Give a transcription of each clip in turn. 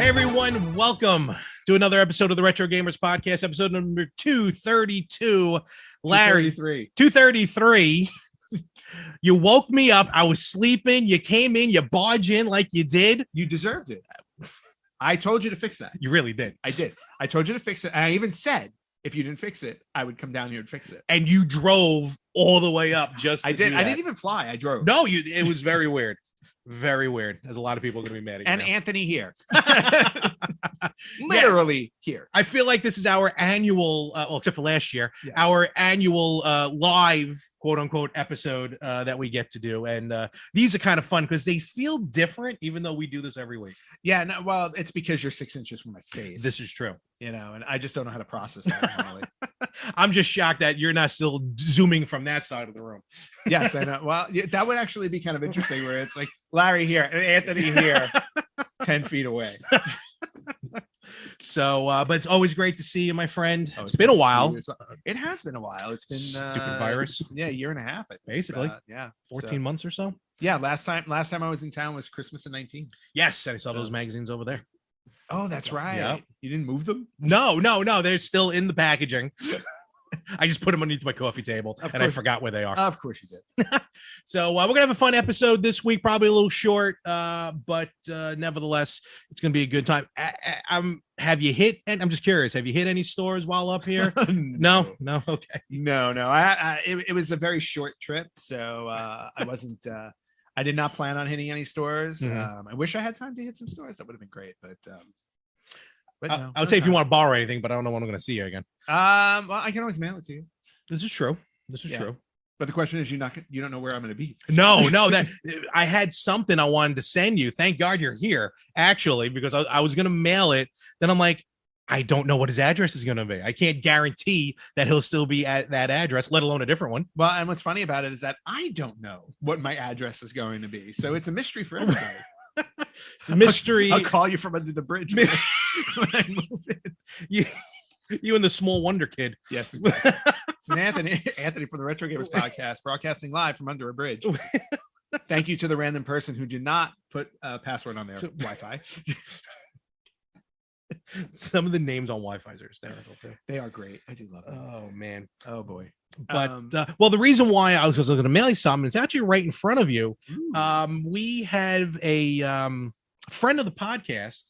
Hey everyone, welcome to another episode of the Retro Gamers Podcast, episode number 232. Larry, 233. You woke me up. I was sleeping. You came in, you barged in like you did. You deserved it. I told you to fix that. You really did. I did. I told you to fix it. And I even said, if you didn't fix it, I would come down here and fix it. And you drove all the way up just to I did. do I that. didn't even fly. I drove. No, it was very weird. Very weird. There's a lot of people going to be mad at you. And now. Anthony here. Literally here. I feel like this is our annual, well, except for last year, Yes. our annual live, quote unquote, episode that we get to do. And these are kind of fun because they feel different, even though we do this every week. Yeah. No, well, it's because you're 6 inches from my face. This is true. You know, and I just don't know how to process that normally. I'm just shocked that you're not still zooming from that side of the room. Yes, I know. Well, that would actually be kind of interesting where it's like Larry here and Anthony here, 10 feet away. So, but it's always great to see you, my friend. Oh, It's been a while. It has been a while. It's been Stupid virus. Yeah, a year and a half. I think. Basically. Yeah. 14 months or so. Yeah, last time I was in town was Christmas of 19. Yes, and I saw those magazines over there. Oh, that's right. Yep. You didn't move them? No, they're still in the packaging. I just put them underneath my coffee table and I forgot where they are. Of course you did. So we're gonna have a fun episode this week, probably a little short, but nevertheless, it's gonna be a good time. Have you hit? And I'm just curious, have you hit any stores while up here? No, okay, no. It was a very short trip, so I wasn't. I did not plan on hitting any stores. Mhm. I wish I had time to hit some stores. That would have been great, but no, I would say if you want to borrow anything, but I don't know when I'm gonna see you again. Well, I can always mail it to you. This is true. True. But the question is, you don't know where I'm going to be. No, that I had something I wanted to send you. Thank God you're here, actually, because I was going to mail it. Then I'm like, I don't know what his address is going to be. I can't guarantee that he'll still be at that address, let alone a different one. Well, and what's funny about it is that I don't know what my address is going to be. So it's a mystery for everybody. It's a mystery. I'll call you from under the bridge when I move in. You and the Small Wonder Kid. Yes, exactly. It's Anthony from the Retro Gamers Podcast, broadcasting live from under a bridge. Thank you to the random person who did not put a password on their Wi-Fi. Some of the names on Wi-Fi are hysterical too. They are great. I do love them. Oh man. Oh boy. But well, the reason why I was going to mail you something, it's actually right in front of you. We have a friend of the podcast,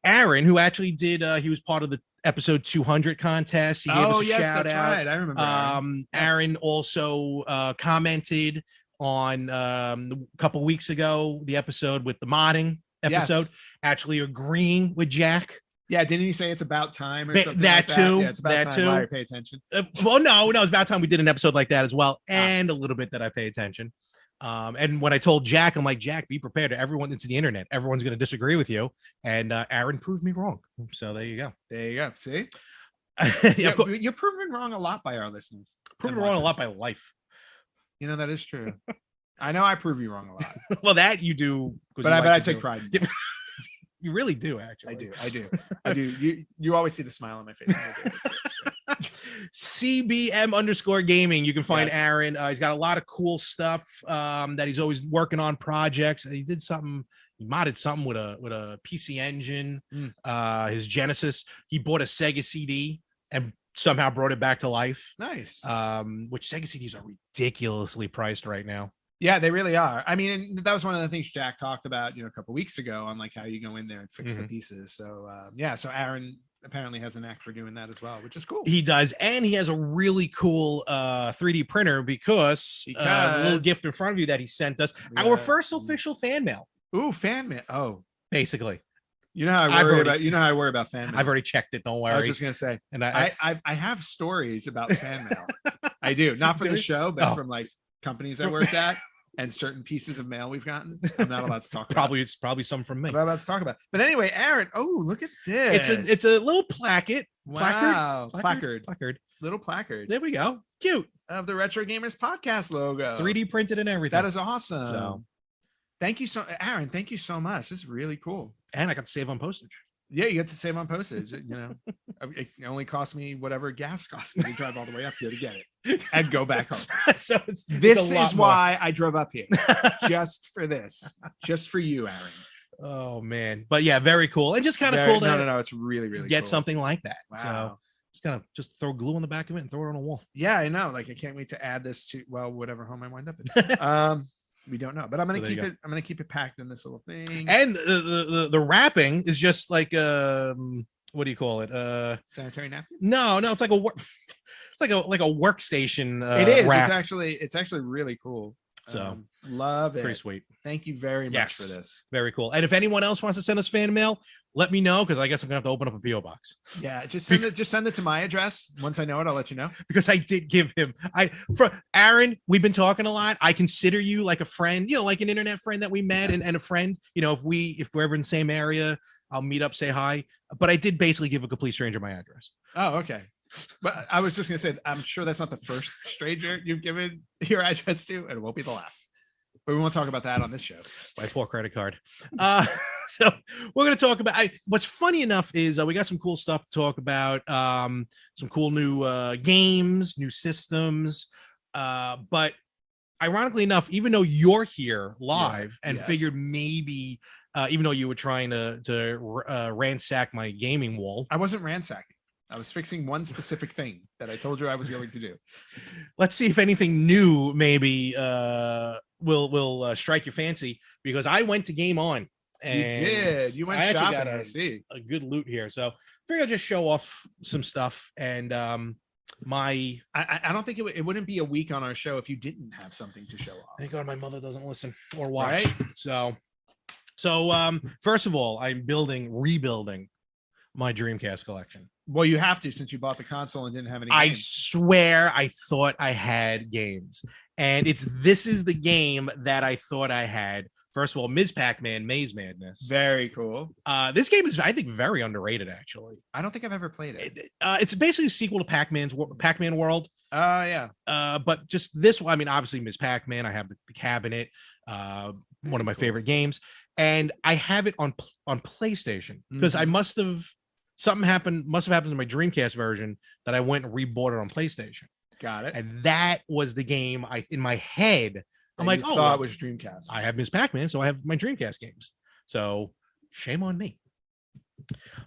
Aaron, who actually did. He was part of the episode 200 contest. He gave us a shout out. Right. I remember. Aaron also commented on a couple weeks ago the episode with the modding episode, actually agreeing with Jack. Yeah, didn't he say it's about time or something that like too? Yeah, it's about that time. too. Larry, pay attention. Well, no, it's about time we did an episode like that as well, and a little bit that I pay attention. And when I told Jack, I'm like, Jack, be prepared. Everyone, it's the internet. Everyone's going to disagree with you. And Aaron proved me wrong. So there you go. There you go. See, yeah, you're proven wrong a lot by our listeners. Proven wrong a lot by life. You know, that is true. I know I prove you wrong a lot. Well, that you do. But I take pride in it. You really do, actually. I do. You always see the smile on my face. CBM_gaming. You can find Aaron. He's got a lot of cool stuff that he's always working on projects. He did something. He modded something with a PC Engine. His Genesis. He bought a Sega CD and somehow brought it back to life. Nice. Which Sega CDs are ridiculously priced right now. Yeah, they really are. I mean, that was one of the things Jack talked about, a couple of weeks ago on like how you go in there and fix the pieces. So so Aaron apparently has a knack for doing that as well, which is cool. He does, and he has a really cool 3D printer because the little gift in front of you that he sent us, our first official fan mail. Ooh, fan mail. Oh, basically. You know how I worry about fan mail. I've already checked it. Don't worry. I was just gonna say, and I have stories about fan mail. I do, not for the show, but from like companies I worked at and certain pieces of mail we've gotten. I'm not allowed to talk about. It's probably some from me. I'm not allowed to talk about. But anyway, Aaron, look at this. It's a little placard. Wow. Placard. Little placard. There we go. Cute. Of the Retro Gamers Podcast logo. 3D printed and everything. That is awesome. So, thank you Aaron, thank you so much. This is really cool. And I got to save on postage. Yeah, you get to save on postage. It only cost me whatever gas cost me to drive all the way up here to get it and go back home. So this is why I drove up here, just for this, just for you, Aaron. Oh man, but yeah, very cool, and just kind of cool to no, it's really get cool. something like that. Wow. So just kind of just throw glue on the back of it and throw it on a wall. Yeah, I know. Like I can't wait to add this to whatever home I wind up in. We don't know, but I'm gonna keep it. I'm gonna keep it packed in this little thing. And the wrapping is just like what do you call it? Sanitary napkin? No, it's like a workstation. It is. Wrap. It's actually really cool. So love it. Pretty sweet. Thank you very much for this. Very cool. And if anyone else wants to send us fan mail, let me know, because I guess I'm gonna have to open up a PO box. Yeah, just send it to my address. Once I know it, I'll let you know. Because I did give him for Aaron, we've been talking a lot. I consider you like a friend, like an internet friend that we met and a friend. If we're ever in the same area, I'll meet up, say hi. But I did basically give a complete stranger my address. Oh, okay. But I was just gonna say, I'm sure that's not the first stranger you've given your address to, and it won't be the last. But we won't talk about that on this show. My poor credit card. So we're going to talk about. What's funny enough is we got some cool stuff to talk about. Some cool new games, new systems. But ironically enough, even though you're here live and figured maybe, even though you were trying to ransack my gaming wall, I wasn't ransacking. I was fixing one specific thing that I told you I was going to do. Let's see if anything new maybe will strike your fancy, because I went to Game On. And you did. You went shopping. I see a good loot here, so I figure I'll just show off some stuff. And I don't think it wouldn't be a week on our show if you didn't have something to show off. Thank God my mother doesn't listen or watch. Right? So first of all, I'm rebuilding my Dreamcast collection. Well, you have to, since you bought the console and didn't have any games. I swear I thought I had games, and this is the game that I thought I had. First of all, Ms. Pac-Man, Maze Madness. Very cool. This game is, I think, very underrated, actually. I don't think I've ever played it. It's basically a sequel to Pac-Man World. Yeah. But just this one, I mean, obviously, Ms. Pac-Man, I have the cabinet, one of my favorite games. And I have it on PlayStation, because I something must have happened to my Dreamcast version that I went and rebought it on PlayStation. Got it. And that was the game in my head. I'm like, thought it was Dreamcast. I have Ms. Pac-Man, so I have my Dreamcast games. So shame on me.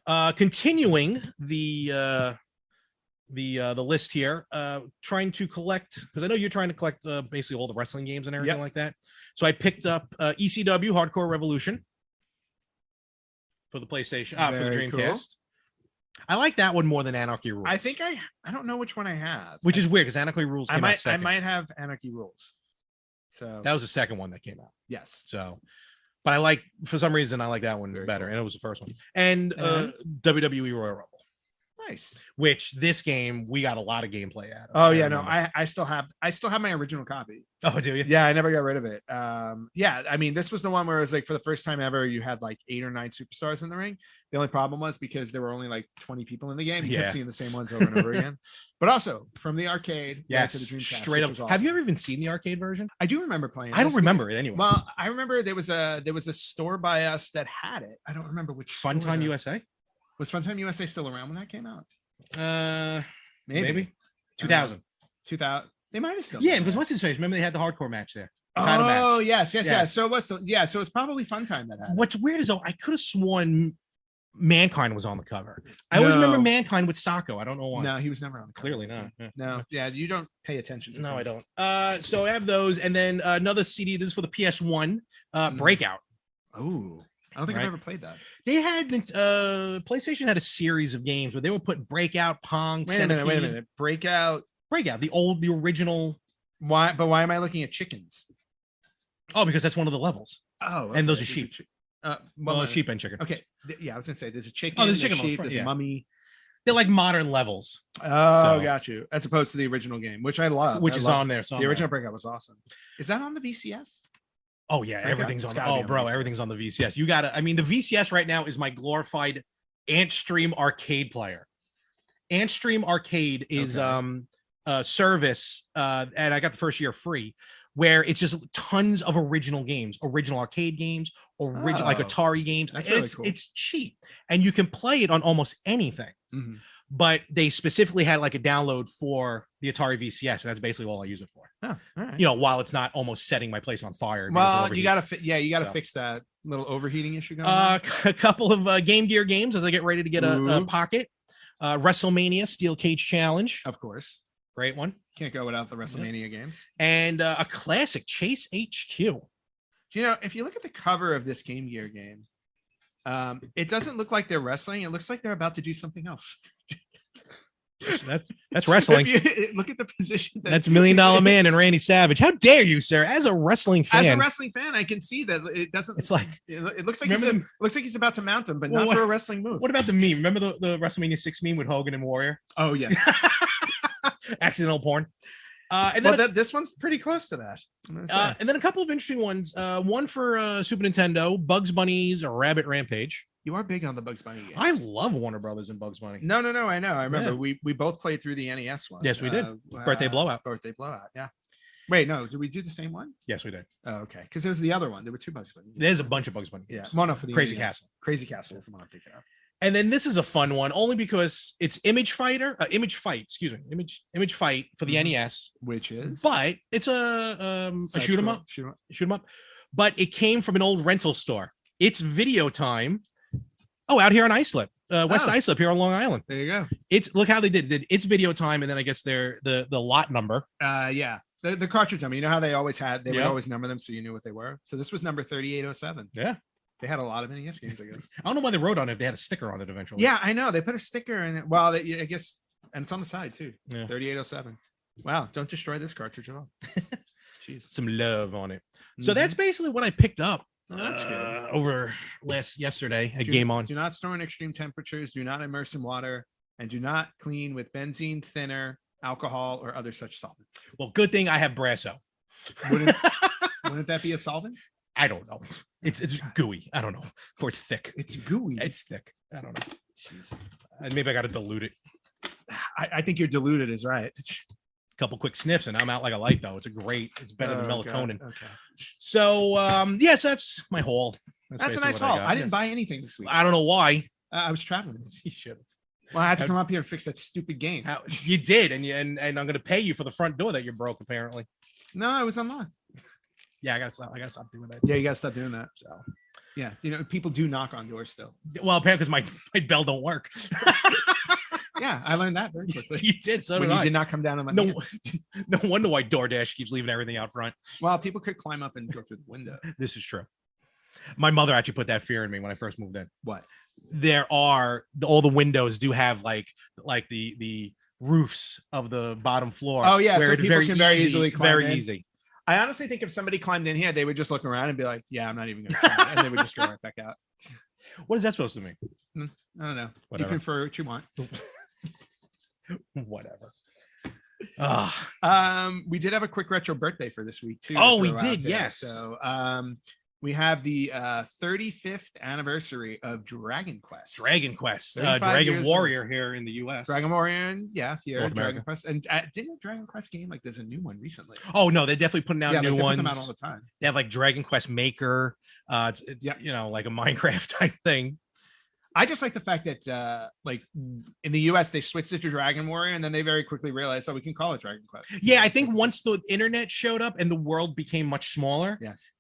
Continuing the list here, trying to collect, because I know you're trying to collect basically all the wrestling games and everything like that. So I picked up ECW Hardcore Revolution for the PlayStation, for the Dreamcast. Cool. I like that one more than Anarchy Rules. I think I don't know which one I have. Which is weird, because Anarchy Rules came out second. I might have Anarchy Rules. So that was the second one that came out. Yes. So, but for some reason, I like that one better. Cool. And it was the first one. And WWE Royal Rumble. Nice. Which this game, we got a lot of gameplay out of. Oh yeah, no, I still have my original copy. Oh, do you? Yeah, I never got rid of it. Yeah, I mean, this was the one where it was like, for the first time ever, you had like 8 or 9 superstars in the ring. The only problem was because there were only like 20 people in the game. You kept seeing the same ones over and over again. But also from the arcade to the Dreamcast. Straight up. Awesome. Have you ever even seen the arcade version? I do remember playing. I don't remember it anyway. Well, I remember there was a store by us that had it. I don't remember which. Funtime USA. Was Funtime USA still around when that came out? Maybe 2000. They might have still. Yeah, because what's his face? Remember they had the hardcore match there. Oh match. Yes. So what's so it's probably Funtime that had. What's weird is, though, I could have sworn Mankind was on the cover. I always remember Mankind with Sacco. I don't know why. No, he was never on the cover. Clearly not. Yeah. No, yeah, you don't pay attention to I don't. So I have those, and then another CD. This is for the PS1, Breakout. Oh, I don't think I've ever played that. They had PlayStation had a series of games where they would put Breakout, Pong. Wait a minute. Breakout, the original. Why? But why am I looking at chickens? Oh, because that's one of the levels. Oh, okay. And those are sheep. Sheep and chicken. Okay, yeah, I was gonna say there's a chicken. Oh, there's a chicken. Sheep, there's a mummy. They're like modern levels. Oh, got you. As opposed to the original game, which I love. Which is on there. The original Breakout was awesome. Is that on the VCS? Oh yeah, everything's on. Oh, bro, everything's on the VCS. You got to. I mean, the VCS right now is my glorified Antstream arcade player. Antstream arcade is a service, and I got the first year free, where it's just tons of original games, original arcade games, like Atari games. That's really cool. It's cheap, and you can play it on almost anything. Mm-hmm. but they specifically had like a download for the Atari VCS, and that's basically all I use it for. Oh, all right. You know, while it's not almost setting my place on fire. Well, you gotta fix that little overheating issue going on. A couple of Game Gear games as I get ready to get a pocket. Wrestlemania Steel Cage Challenge, of course, great one. Can't go without the Wrestlemania games. And a classic, Chase HQ. Do you know, if you look at the cover of this Game Gear game, it doesn't look like they're wrestling. It looks like they're about to do something else. That's wrestling. Look at the position. That's $1 Million Man and Randy Savage. How dare you, sir? As a wrestling fan, I can see that it doesn't. It's like it looks like he's about to mount him, but not for a wrestling move. What about the meme? Remember the WrestleMania 6 meme with Hogan and Warrior? Oh yeah, accidental porn. And then this one's pretty close to that. And then a couple of interesting ones. One for Super Nintendo, Bugs Bunny's Rabbit Rampage. You are big on the Bugs Bunny games. I love Warner Brothers and Bugs Bunny. No, I know. I remember we both played through the NES one. Yes, we did. Birthday Blowout. Yeah. Wait, no, did we do the same one? Yes, we did. Oh, okay. Because there was the other one. There were 2 Bugs Bunny. There's a bunch of Bugs Bunny games. Yeah. One for the Crazy NES. Castle. Crazy Castle is the one I'm thinking of. And then this is a fun one, only because it's Image Fight for the NES, which is, but it's a shoot 'em up. But it came from an old rental store. It's video time. Oh, out here on Islip, West Islip here on Long Island. There you go. Look how they did. It's video time, and then I guess they're the lot number. Yeah. The cartridge number. You know how they always had. They would always number them so you knew what they were. So this was number 3807. Yeah. They had a lot of NES games, I guess. I don't know why they wrote on it. They had a sticker on it eventually. Yeah, I know. They put a sticker in it. Well, I guess, and it's on the side too. Yeah. 3807. Wow. Don't destroy this cartridge at all. Jeez. Some love on it. So that's basically what I picked up. That's good. Over yesterday at Game On. Do not store in extreme temperatures. Do not immerse in water, and do not clean with benzene, thinner, alcohol, or other such solvents. Well, good thing I have Brasso. Wouldn't that be a solvent? I don't know. It's gooey. I don't know. Or it's thick. It's gooey. It's thick. I don't know. Jeez. Maybe I got to dilute it. I think you're diluted is right. Couple quick sniffs and I'm out like a light though. It's better than melatonin. God. Okay. So so that's my haul. That's a nice haul. I didn't buy anything this week. I don't know why. I was traveling. You should. Well, I had to come up here and fix that stupid game. You did, and I'm gonna pay you for the front door that you broke, apparently. No, it was unlocked. Yeah, I gotta stop doing that. Yeah, you gotta stop doing that. So yeah, people do knock on doors still. Well, apparently because my bell don't work. Yeah, I learned that very quickly. You did. So when did you I. did not come down on my no wonder why DoorDash keeps leaving everything out front. Well, people could climb up and go through the window. This is true. My mother actually put that fear in me when I first moved in. What? All the windows do have like the roofs of the bottom floor. Oh yeah, where so it's people can very easily climb very in. easy. I honestly think if somebody climbed in here, they would just look around and be like, "Yeah, I'm not even going to try," and they would just go right back out. What is that supposed to mean? I don't know. Whatever. You prefer what you want. Whatever. We did have a quick retro birthday for this week too. Oh, we did. Yes. So we have the 35th anniversary of Dragon Quest. Dragon Warrior here in the US. Dragon Warrior, here. North Dragon Quest. And didn't a Dragon Quest game, like there's a new one recently. Oh no, they're definitely putting out new ones. Put them out all the time. They have like Dragon Quest Maker. It's like a Minecraft type thing. I just like the fact that like in the US they switched it to Dragon Warrior and then they very quickly realized, we can call it Dragon Quest. Yeah, I think once the internet showed up and the world became much smaller,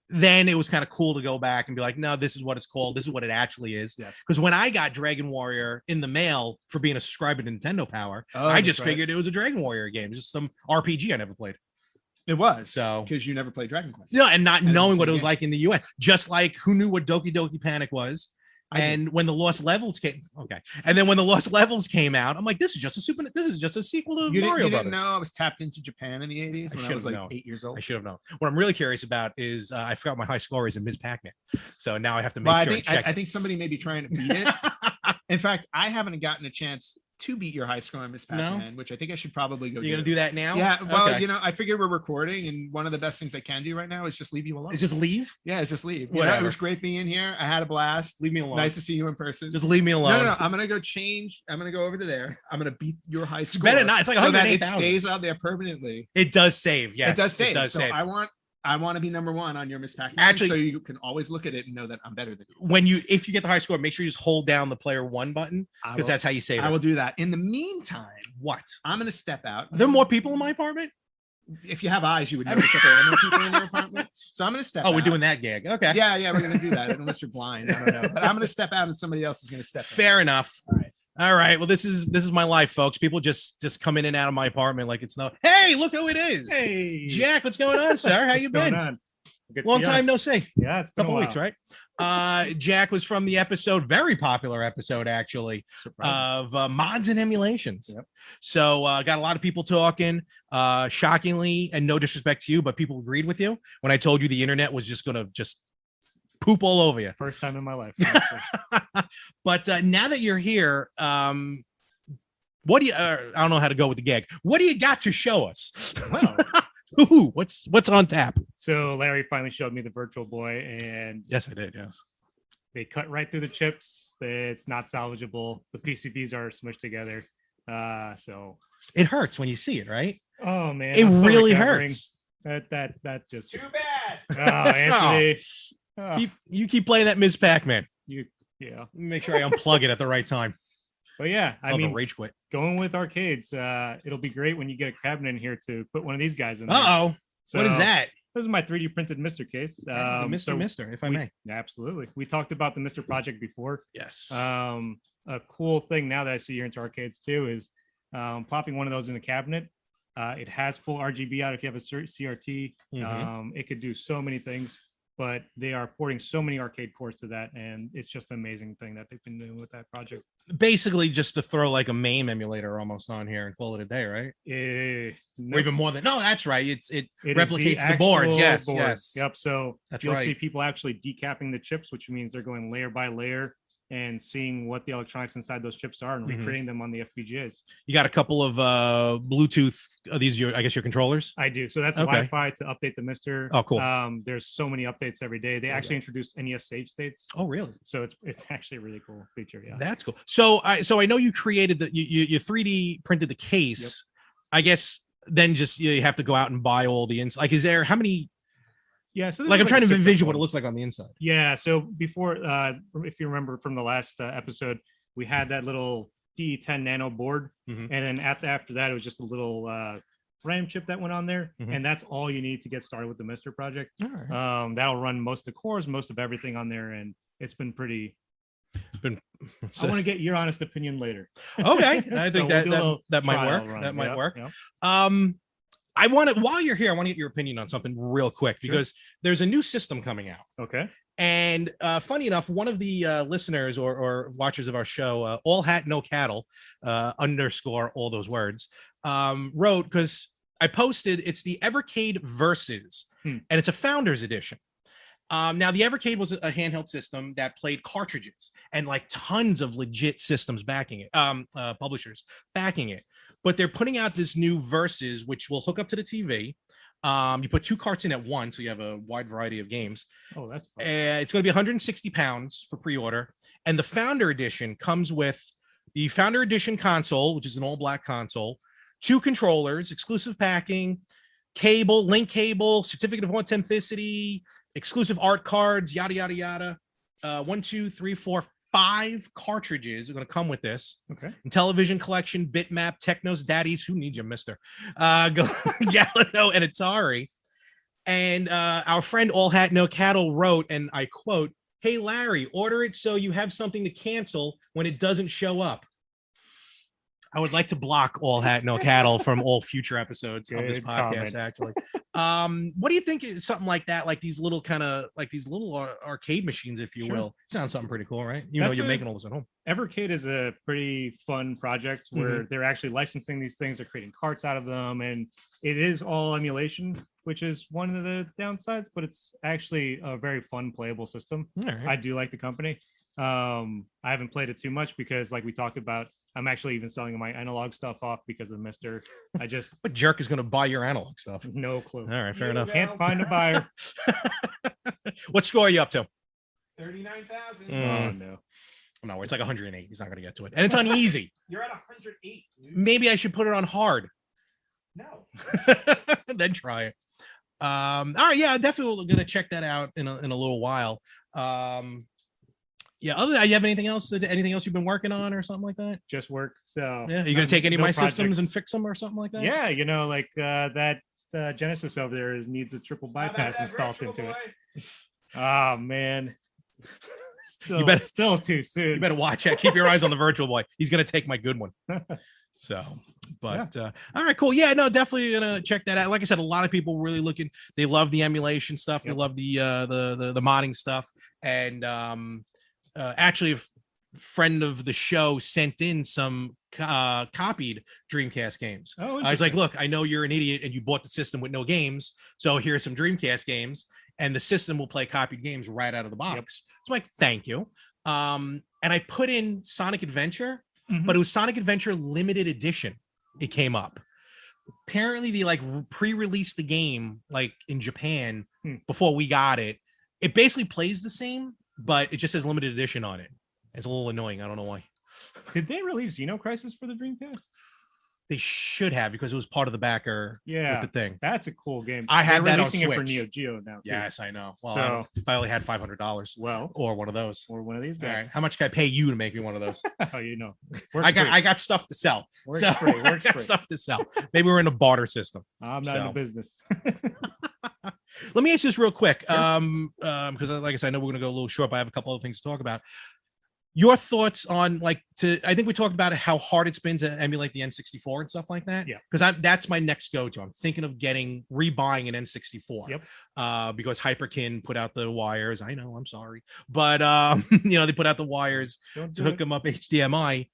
then it was kind of cool to go back and be like, no, this is what it's called. This is what it actually is. Yes. Because when I got Dragon Warrior in the mail for being a subscriber to Nintendo Power, I just figured it was a Dragon Warrior game. Just some RPG I never played. It was. So because you never played Dragon Quest. No, and not knowing what it was like in the US. Just like who knew what Doki Doki Panic was. When the Lost Levels came, and then when the Lost Levels came out, I'm like, this is just a sequel to Mario Brothers. Didn't know I was tapped into Japan in the 80s when I was like 8 years old. I should have known. What I'm really curious about is I forgot my high score is in Ms. Pac-Man, so now I have to make sure. I think somebody may be trying to beat it. In fact, I haven't gotten a chance to beat your high score on Miss Pac-Man, which I think I should probably go. You're gonna do that now? Yeah. Well, I figured we're recording, and one of the best things I can do right now is just leave you alone. Is just leave? Yeah, it's just leave. Whatever. It was great being here. I had a blast. Leave me alone. Nice to see you in person. Just leave me alone. No. I'm gonna go change. I'm gonna go over to there. I'm gonna beat your high score. Better not. It's like 108,000. So that it stays out there permanently. It does save. Yes, it does save. I I want to be number one on your Miss Pac-Man. Actually, so you can always look at it and know that I'm better than you. If you get the high score, make sure you just hold down the player 1 button, because that's how you save it. I will do that. In the meantime, what? I'm going to step out. Are there more people in my apartment? If you have eyes, you would notice that there are more people in your apartment. So I'm going to step out. Oh, we're doing that gag. Okay. Yeah, we're going to do that. Unless you're blind. I don't know. But I'm going to step out and somebody else is going to step in. Fair enough. All right. Well, this is my life, folks. People just come in and out of my apartment like it's no. Hey, look who it is. Hey, Jack, what's going on, sir? How you been? Long time no see. Yeah, it's been a couple weeks, right? Jack was from the very popular episode, actually, of mods and emulations. Yep. So got a lot of people talking. Shockingly, and no disrespect to you, but people agreed with you when I told you the internet was just gonna poop all over you. First time in my life. But now that you're here, what do you? I don't know how to go with the gag. What do you got to show us? Well. Ooh, what's on tap? So Larry finally showed me the Virtual Boy, and yes, I did. Yes, they cut right through the chips. It's not salvageable. The PCBs are smushed together. So it hurts when you see it, right? Oh man, it really hurts. That's just too bad. Oh, Anthony, you keep playing that Ms. Pac-Man. Yeah. Make sure I unplug it at the right time. But yeah, I mean, rage quit. Going with arcades, it'll be great when you get a cabinet in here to put one of these guys in. Uh-oh. So, what is that? This is my 3D printed Mr. case. That is the Mr., if I may. Absolutely. We talked about the Mr. project before. Yes. A cool thing now that I see here into arcades too is popping one of those in a cabinet. It has full RGB out if you have a CRT. It could do so many things, but they are porting so many arcade ports to that, and it's just an amazing thing that they've been doing with that project. Basically, just to throw like a MAME emulator almost on here and call it a day, right? No. Or even more than that's right. It replicates the boards. Yes, board. yes. Yep. So that's you'll right. see people actually decapping the chips, which means they're going layer by layer and seeing what the electronics inside those chips are and recreating them on the FPGAs. You got a couple of Bluetooth. Are these your controllers? I do. So that's Wi-Fi to update the Mister. Oh, cool. There's so many updates every day. They actually introduced NES save states. Oh, really? So it's actually a really cool feature. Yeah. That's cool. So I know you created you 3D printed the case. Yep. I guess then just you have to go out and buy all the inside. Like, is there how many? Yeah, so like I'm trying to envision what it looks like on the inside. Yeah, so before, if you remember from the last episode, we had that little D10 nano board, and then after that, it was just a little RAM chip that went on there, and that's all you need to get started with the Mister project. All right. That'll run most of the cores, most of everything on there, and it's been pretty. I want to get your honest opinion later. Okay, I think that might work. That might work. Yep. I want to, while you're here, I want to get your opinion on something real quick because there's a new system coming out. Okay. And funny enough, one of the listeners or watchers of our show, All Hat No Cattle, _ all those words, wrote, because I posted, it's the Evercade Versus, and it's a Founders Edition. Now, the Evercade was a handheld system that played cartridges and like tons of legit systems backing it, publishers backing it. But they're putting out this new Versus, which will hook up to the TV. You put 2 carts in at once, so you have a wide variety of games. Oh, that's fun. It's going to be 160 pounds for pre-order. And the Founder Edition comes with the Founder Edition console, which is an all-black console, 2 controllers, exclusive packing, cable, link cable, certificate of authenticity, exclusive art cards, yada, yada, yada. 1, 2, 3, 4, 5 cartridges are going to come with this. Okay. And television collection, bitmap, Technos, Daddies. Who needs you, mister? Galileo and Atari. And our friend All Hat No Cattle wrote, and I quote, "Hey, Larry, order it so you have something to cancel when it doesn't show up." I would like to block All Hat No Cattle from all future episodes of this podcast, actually. What do you think is something like that? Like these little arcade machines, if you will. Sounds something pretty cool, right? You know, you're making all this at home. Evercade is a pretty fun project where they're actually licensing these things. They're creating carts out of them, and it is all emulation, which is one of the downsides, but it's actually a very fun playable system. Right. I do like the company. I haven't played it too much because, like we talked about, I'm actually even selling my analog stuff off because of Mister. What jerk is going to buy your analog stuff? No clue. All right, fair enough. Can't find a buyer. What score are you up to? 39,000. Oh no. No, it's like 108. He's not going to get to it, and it's on easy. You're at 108. Dude. Maybe I should put it on hard. No. Then try it. All right, yeah, definitely gonna check that out in a little while. Yeah, other than, you have anything else you've been working on or something like that? Just work. So yeah, are you gonna take any of my projects. systems and fix them or something like that? Yeah, like that Genesis over there needs a triple bypass installed into it. Oh man. Still too soon. You better watch it. Keep your eyes on the Virtual Boy. He's gonna take my good one. So, but all right, cool. Yeah, no, definitely gonna check that out. Like I said, a lot of people really looking. They love the emulation stuff. They love the modding stuff. And actually, a friend of the show sent in some copied Dreamcast games. Oh, I was like, look, I know you're an idiot and you bought the system with no games, so here's some Dreamcast games, and the system will play copied games right out of the box. So I'm like, thank you. And I put in Sonic Adventure. But it was Sonic Adventure limited edition. It came up. Apparently, they like pre-released the game like in Japan before we got it. It basically plays the same, but it just says limited edition on it. It's a little annoying. I don't know why. Did they release Xeno Crisis for the Dreamcast? They should have, because it was part of the backer. Yeah, with the thing. That's a cool game. I had that on releasing Switch. it for Neo Geo now. Too. Yes, I know. Well, so if I only had $500, well, or one of those, or one of these guys. All right. How much can I pay you to make me one of those? Oh, I got stuff to sell. Works free. I got stuff to sell. Maybe we're in a barter system. I'm not in the business. Let me ask you this real quick, because like I said, I know we're gonna go a little short, but I have a couple of things to talk about. Your thoughts on I think we talked about how hard it's been to emulate the N64 and stuff like that. Yeah. Because that's my next go-to. I'm thinking of rebuying an N64. Yep. Because Hyperkin put out the wires. I know, I'm sorry. But they put out the wires to hook them up HDMI.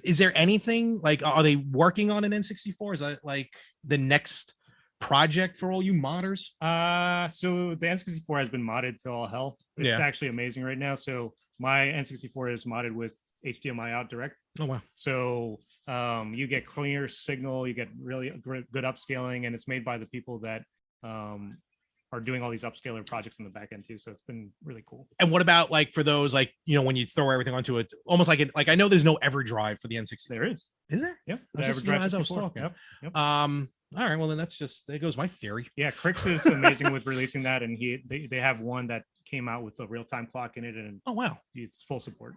Is there anything are they working on an N64? Is that like the next project for all you modders? So the N64 has been modded to all hell. It's actually amazing right now. So my N64 is modded with HDMI out direct. Oh, wow. So you get clear signal, you get really good upscaling, and it's made by the people that are doing all these upscaler projects in the back end too. So it's been really cool. And what about for those when you throw everything onto it, almost like I know there's no EverDrive for the N64. There is. Is there? Yeah. As I was talking. Yep. All right. Well, then there goes my theory. Yeah, Crix is amazing with releasing that, and they have one that came out with the real-time clock in it, and oh wow, it's full support.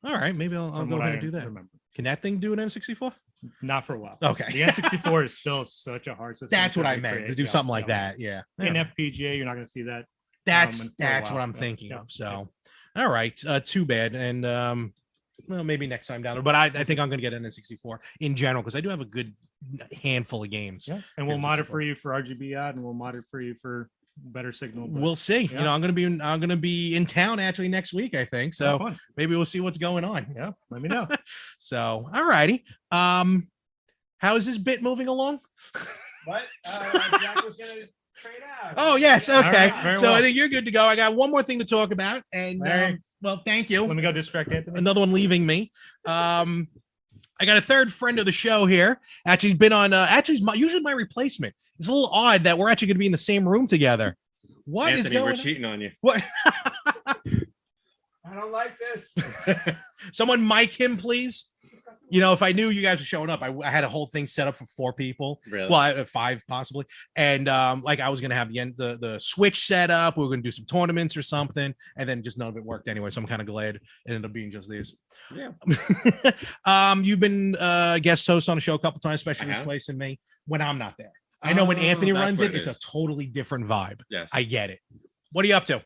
All right, maybe I'll go ahead and do that. Remember. Can that thing do an N64? Not for a while. Okay. The N64 is still such a hard system. That's what I meant, to do something like that. Yeah. In FPGA, you're not going to see that. That's what I'm thinking of. So, all right, too bad. And well, maybe next time down there. But I think I'm going to get an N64 in general, because I do have a good handful of games. Yeah, and we'll mod it for you for RGB out, and we'll mod it for you for better signal. We'll see. Yeah. I'm gonna be in town actually next week, I think. So maybe we'll see what's going on. Yeah, let me know. So all righty. How is this bit moving along? What? Jack was gonna trade out. Oh yes, okay. Right, so I think you're good to go. I got one more thing to talk about, and well, thank you. Let me go distract Anthony. Another one leaving me. I got a third friend of the show here. Actually, he's been on. Usually my replacement. It's a little odd that we're actually going to be in the same room together. What Anthony, is going on? we're cheating on you. What? I don't like this. Someone mic him, please. If I knew you guys were showing up, I had a whole thing set up for 4 people. Really? Well, 5 possibly. And I was gonna have the Switch set up. We were gonna do some tournaments or something, and then just none of it worked anyway. So I'm kind of glad it ended up being just these. Yeah. You've been guest host on a show a couple times, especially replacing me when I'm not there. I know when Anthony runs it, it's a totally different vibe. Yes. I get it. What are you up to?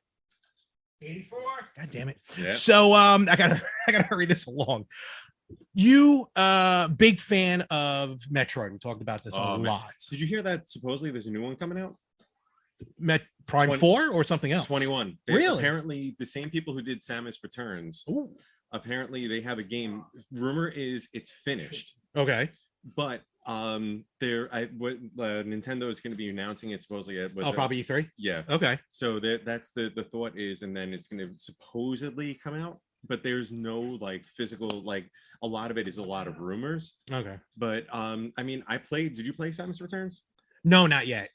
84. God damn it. Yeah. So I gotta hurry this along. You big fan of Metroid. We talked about this a lot. Did you hear that supposedly there's a new one coming out? Prime 4 or something else? 21. Really? Apparently the same people who did Samus Returns. Ooh. Apparently they have a game. Rumor is it's finished. Okay. But Nintendo is going to be announcing it supposedly probably E3. Yeah. Okay. So that's the thought is, and then it's going to supposedly come out, but there's no physical, a lot of it is a lot of rumors. Okay. But did you play Samus Returns? No, not yet.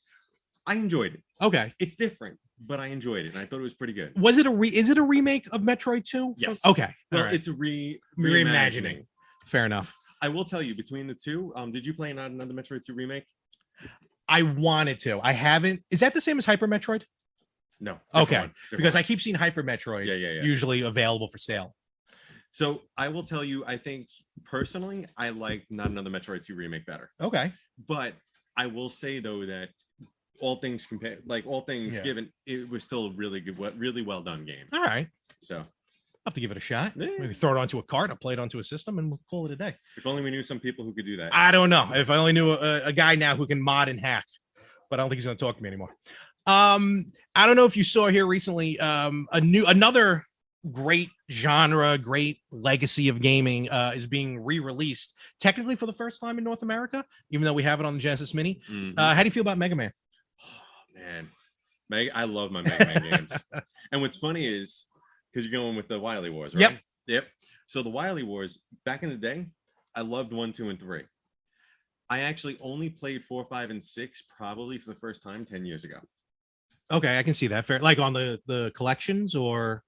I enjoyed it. Okay. It's different, but I enjoyed it and I thought it was pretty good. Was it is it a remake of Metroid 2? Yes. Okay. Well, right. it's a reimagining. Fair enough. I will tell you, between the two, did you play another Metroid 2 remake? I wanted to. I haven't. Is that the same as Hyper Metroid? No. Okay, because I keep seeing Hyper Metroid yeah. usually available for sale. So I will tell you, I think personally, I like Not Another Metroid 2 remake better. Okay. But I will say though that all things compared, like all things given, it was still a really good, really well done game. All right. So I'll have to give it a shot. Yeah. Maybe throw it onto a cart, I'll play it onto a system, and we'll call it a day. If only we knew some people who could do that. I don't know. If I only knew a guy now who can mod and hack, but I don't think he's going to talk to me anymore. I don't know if you saw here recently, another great genre, great legacy of gaming is being re-released technically for the first time in North America, even though we have it on the Genesis Mini. How do you feel about Mega Man? Oh, man, I love my Mega Man games. And what's funny is because you're going with the Wily Wars, right? Yep. So the Wily Wars back in the day, I loved 1, 2, and 3. I actually only played 4, 5, and 6 probably for the first time 10 years ago. Okay, I can see that. Fair, like on the collections or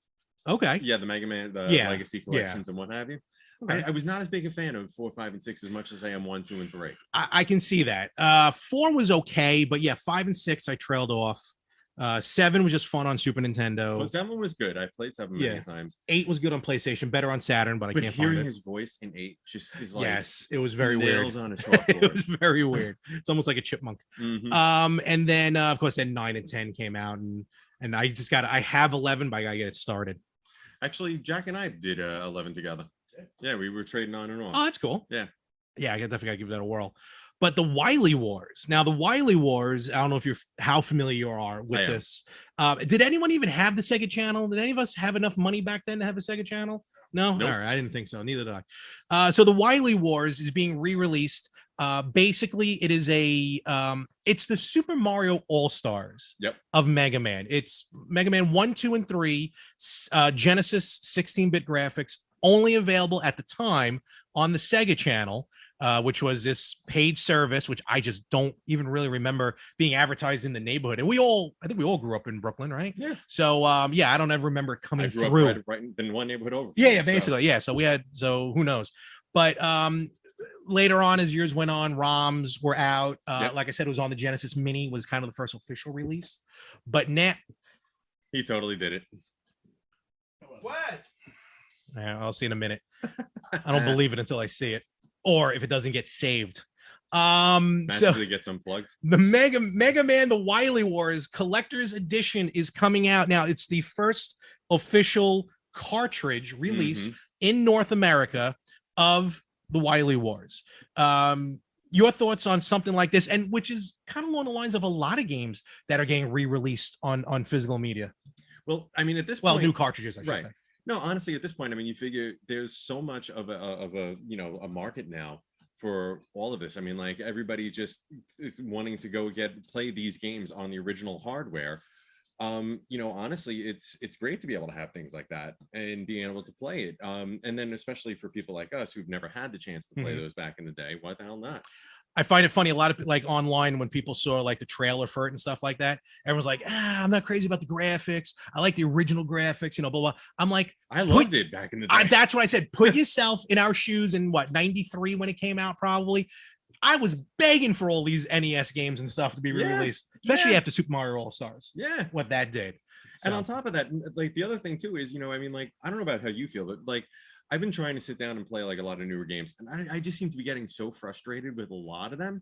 okay. Yeah, the Mega Man, the Legacy collections and what have you. Okay. I was not as big a fan of 4, 5, and 6 as much as I am 1, 2, and 3. I can see that. 4 was okay, but yeah, 5 and 6 I trailed off. 7 was just fun on Super Nintendo. Well, 7 was good. I played 7 many times. 8 was good on PlayStation, better on Saturn, but I can't find it. Hearing his voice in 8 just is like it was very weird. On a chalkboard. It was very weird. It's almost like a chipmunk. And then of course then 9 and 10 came out, and I have 11, but I gotta get it started. Actually, Jack and I did 11 together. Yeah, we were trading on and on. Oh, that's cool. Yeah, I definitely gotta give that a whirl. But the Wily Wars. Now, the Wily Wars, I don't know if how familiar you are with this. Did anyone even have the Sega channel? Did any of us have enough money back then to have a Sega channel? No? Nope. All right, I didn't think so. Neither did I. So the Wily Wars is being re-released. Basically, it is it's the Super Mario All-Stars of Mega Man. It's Mega Man 1, 2, and 3, Genesis 16-bit graphics, only available at the time on the Sega channel. Which was this paid service, which I just don't even really remember being advertised in the neighborhood. And I think we all grew up in Brooklyn, right? Yeah. So, I don't ever remember it coming through. Right in one neighborhood over. Basically. Yeah. So who knows? But later on, as years went on, ROMs were out. Like I said, it was on the Genesis Mini, was kind of the first official release. But now. He totally did it. What? I'll see in a minute. I don't believe it until I see it. Or if it doesn't get saved. Magically gets unplugged. The Mega Man, the Wily Wars Collector's Edition is coming out now. It's the first official cartridge release in North America of the Wily Wars. Your thoughts on something like this, and which is kind of along the lines of a lot of games that are getting re-released on physical media. Well, I mean, at this point, new cartridges, I should say. No, honestly, at this point, I mean, you figure there's so much of a market now for all of this. I mean, like everybody just is wanting to go play these games on the original hardware. Honestly, it's great to be able to have things like that and being able to play it. And then especially for people like us who've never had the chance to play those back in the day, why the hell not? I find it funny. A lot of like online when people saw like the trailer for it and stuff like that, everyone's like, I'm not crazy about the graphics. I like the original graphics, blah, blah. I'm like, I loved it back in the day. That's what I said. Put yourself in our shoes in 93 when it came out, probably. I was begging for all these NES games and stuff to be re-released, especially after Super Mario All-Stars. Yeah. What that did. And on top of that, like the other thing too is, I mean, like, I don't know about how you feel, but like, I've been trying to sit down and play like a lot of newer games, and I just seem to be getting so frustrated with a lot of them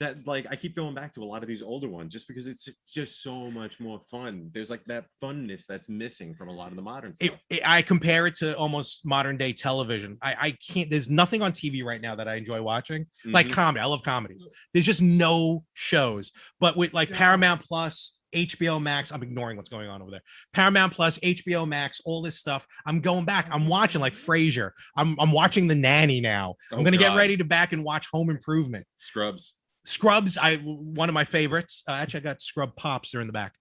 that like I keep going back to a lot of these older ones just because it's just so much more fun. There's like that funness that's missing from a lot of the modern stuff. I compare it to almost modern day television. I can't. There's nothing on TV right now that I enjoy watching. Like comedy, I love comedies. There's just no shows. But with like Paramount Plus, HBO Max, I'm ignoring what's going on over there. Paramount Plus, HBO Max, all this stuff. I'm going back. I'm watching like Frasier. I'm watching The Nanny now. I'm gonna get ready to back and watch Home Improvement. Scrubs, one of my favorites. Actually, I got Scrub Pops. They're in the back.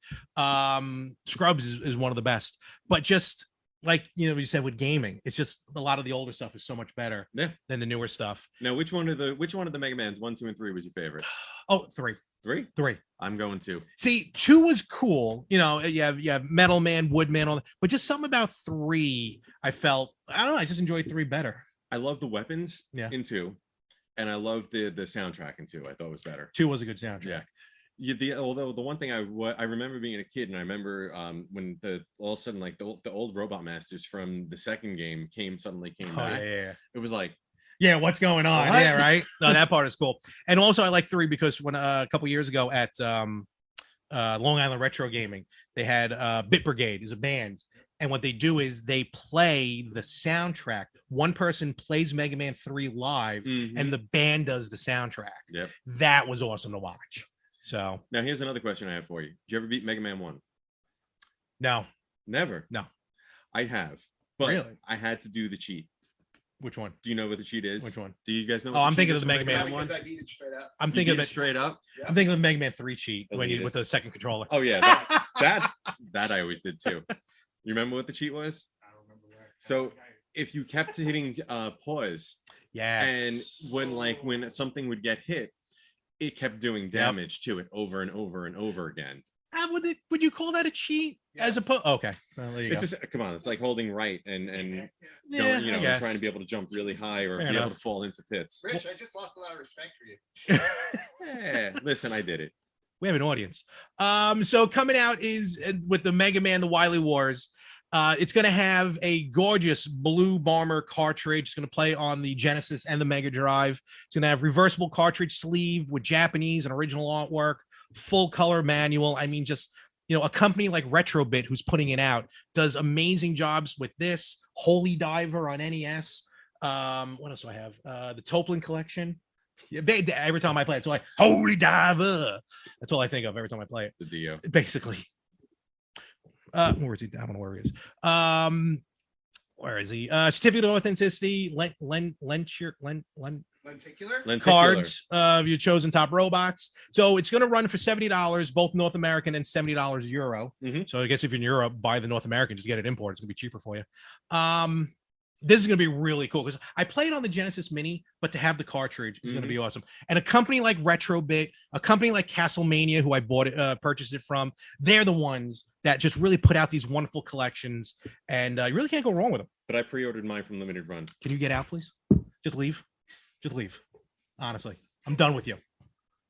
Scrubs is one of the best. But just like you said with gaming, it's just a lot of the older stuff is so much better than the newer stuff. Now, which one of the Mega Mans 1, 2, and 3 was your favorite? Oh, 3. 3. I'm going 2. See, 2 was cool. You have Metal Man, Woodman, all that, but just something about 3, I felt, I don't know, I just enjoyed 3 better. I love the weapons in 2, and I love the soundtrack in 2. I thought it was better. 2 was a good soundtrack. Yeah. Although the one thing I remember being a kid, and I remember when all of a sudden like the old Robot Masters from the second game suddenly came back. Yeah. It was like, Yeah, what's going on? What? Yeah, right. No, that part is cool. And also, I like 3 because when a couple years ago at Long Island Retro Gaming, they had Bit Brigade is a band, and what they do is they play the soundtrack. One person plays Mega Man 3 live, and the band does the soundtrack. Yep. That was awesome to watch. So now here's another question I have for you. Did you ever beat Mega Man 1? No. Never. No. I have, but Really? I had to do the cheat. Which one? Do you know what the cheat is? Which one? Do you guys know? Oh, I'm thinking of the Mega Man one. I beat it straight up. I'm thinking of it straight up. I'm thinking of the Mega Man 3 cheat when you Elitist. with the second controller. Oh yeah, that I always did too. You remember what the cheat was? I don't remember where. So if you kept hitting pause, Yes. and when something would get hit, it kept doing damage to it over and over and over again. Would you call that a cheat? Yes. As opposed, okay. Well, there you It's go. just, come on, it's like holding right and Yeah, going, I and guess. trying to be able to jump really high or Fair be enough. able to fall into pits. Rich, I just lost a lot of respect for you. Yeah, listen, I did it. We have an audience. So coming out is with the Mega Man, the Wily Wars. It's going to have a gorgeous blue bomber cartridge. It's going to play on the Genesis and the Mega Drive. It's going to have reversible cartridge sleeve with Japanese and original artwork, full color manual. I mean, just, a company like Retrobit who's putting it out does amazing jobs with this. Holy Diver on NES. What else do I have? The Toplin collection. Yeah, every time I play it, it's like Holy Diver. That's all I think of every time I play it. The Dio. Basically. Where is he? I don't know where he is. Where is he? Certificate of authenticity, Lenticular? cards of your chosen top robots. So it's going to run for $70, both North American and $70 Euro. So I guess if you're in Europe, buy the North American, just get it imported. It's going to be cheaper for you. This is going to be really cool because I played on the Genesis Mini, but to have the cartridge is going to be awesome. And a company like Retrobit, a company like Castlemania, who I purchased it from, they're the ones that just really put out these wonderful collections, and you really can't go wrong with them. But I pre-ordered mine from Limited Run. Can you get out, please? Just leave. Just leave. Honestly, I'm done with you.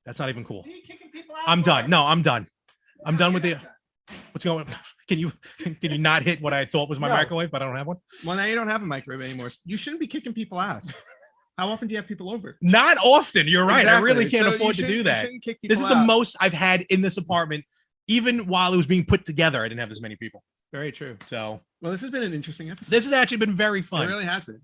That's not even cool. Are you kicking people out I'm for? done. No, I'm done. I'm done with the. What's going on? Can you not hit what I thought was my No. microwave, but I don't have one? Well, now you don't have a microwave anymore. You shouldn't be kicking people out. How often do you have people over? Not often. You're right. I really Exactly. can't So afford to you do shouldn't- you that. shouldn't kick This is people the out. most I've had in this apartment. Even while it was being put together, I didn't have this many people. Very true. So Well, this has been an interesting episode. this has actually been very It fun. really has been.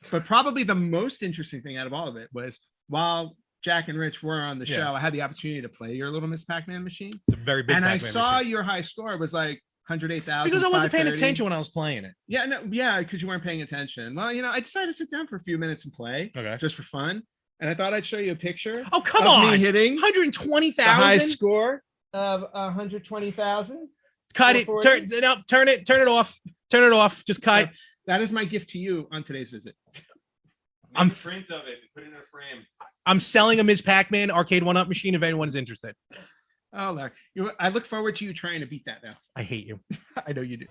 But probably the most interesting thing out of all of it was while Jack and Rich were on the Yeah. show, I had the opportunity to play your Little Miss Pac-Man machine. It's a very big. And I Pac-Man saw machine. your high score was like 108,000. Because I wasn't paying 530. attention when I was playing it. Yeah, no, yeah, because you weren't paying attention. Well, I decided to sit down for a few minutes and play Okay. just for fun. And I thought I'd show you a picture. Oh come of me on! hitting the high 120,000. score of 120,000. Cut it. 440. Turn it off. Turn it off. Just cut. That is my gift to you on today's visit. I'm- Make a print of it and put it in a frame. I'm selling a Ms. Pac-Man arcade one-up machine if anyone's interested. Oh, Larry. I look forward to you trying to beat that now. I hate you. I know you do.